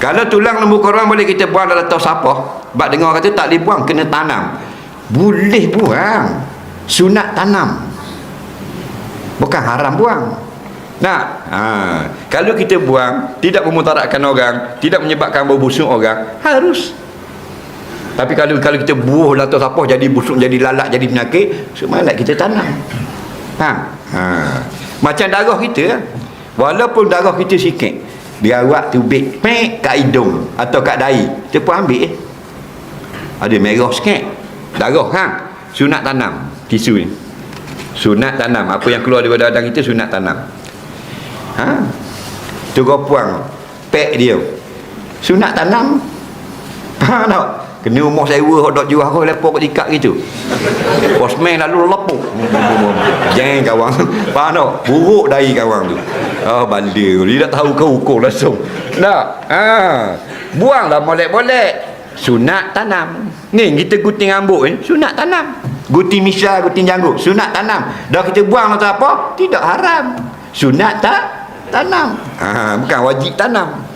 Kalau tulang lembu korban boleh kita buang dalam tos sapah. Sebab dengar kata tak boleh buang, kena tanam. Boleh buang. Sunat tanam. Bukan haram buang. Nah, kalau kita buang tidak memudaratkan orang, tidak menyebabkan bau busuk orang, harus. Tapi kalau kita buah dalam tos sapah jadi busuk, jadi lalat, jadi penyakit, semalat kita tanam. Macam darah kita, walaupun darah kita sikit, biar awak tubik pek kat hidung atau kat dahi, kita pun ambil ada merah sikit darah, sunat tanam tisu ni, sunat tanam. Apa yang keluar daripada badan kita sunat tanam. Tu puang pek dia sunat tanam. Faham tak? Kena rumah sewa hot dog jual kau lepok kat ikat gitu. Posmen lalu lepuk. Jangan kawan. Faham tak? Buruk dari kawan tu. Bala dia tak tahu kau hukum langsung. Tak? Buanglah molek-molek. Sunat tanam. Ni kita gunting rambut ni, sunat tanam. Gunting misal, gunting janggut, sunat tanam. Dah kita buang atau apa? Tidak haram. Sunat tak tanam. Bukan wajib tanam.